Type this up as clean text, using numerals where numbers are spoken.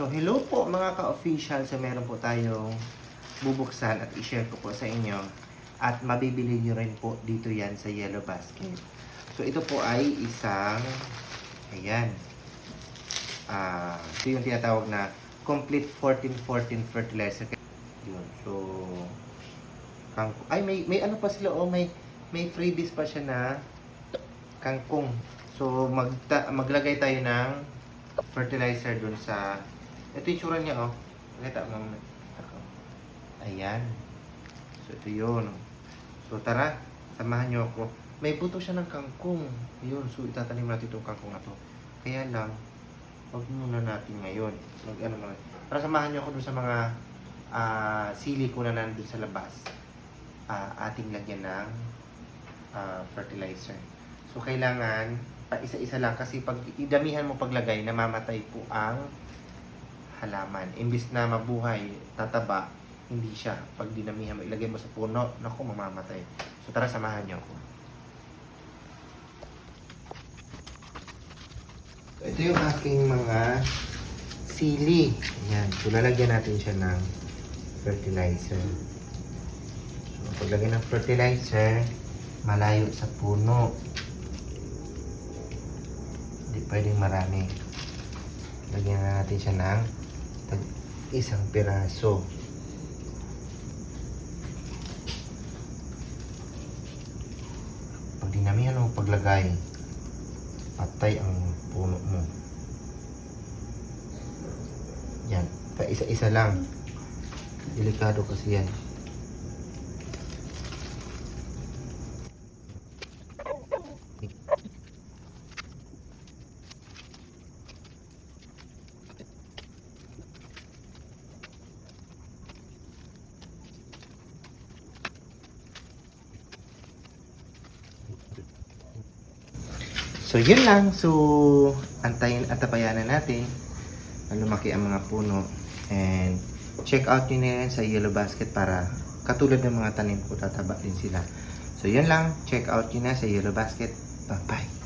So, hello po mga ka-official. So, meron po tayong bubuksan at i-share ko po sa inyo. At mabibili nyo rin po dito yan sa Yellow Basket. So, ito po ay isang, ayan. Ito yung tinatawag na Complete 14-14 Fertilizer. Yun. So, ay, may ano pa sila, may freebies pa siya na kangkong. So, maglagay tayo ng fertilizer dun sa, ito yung tsura niya, oh. Pakita mo. Ayan. So, ito yun. So, tara, samahan nyo ako. May buto siya ng kangkong. Ayun, so itatanim natin itong kangkong na to. Kaya lang, wag muna natin ngayon. Para samahan nyo ako dun sa mga sili ko na nandun sa labas. Ating lagyan ng fertilizer. So, kailangan isa-isa lang kasi pag idamihan mo paglagay, namamatay po ang halaman. Imbis na mabuhay, tataba, hindi siya. Pag dinamihan mo, ilagay mo sa puno, naku, mamamatay. So, tara, samahan niyo ako. So, ito yung aking mga sili. Ayan. So, lalagyan natin siya ng fertilizer. So, paglagay ng fertilizer, malayo sa puno. Hindi pwedeng marami. Lagyan na natin siya ng isang piraso. Pag dinamihan mo paglagay, patay ang puno mo. Yan. Isa-isa lang. Delikado kasi yan. So, yun lang. So, antabayanan natin na lumaki ang mga puno. And, check out nyo na yan sa Yellow Basket para katulad ng mga tanim ko, tataba din sila. So, yun lang. Check out nyo na sa Yellow Basket. Bye-bye.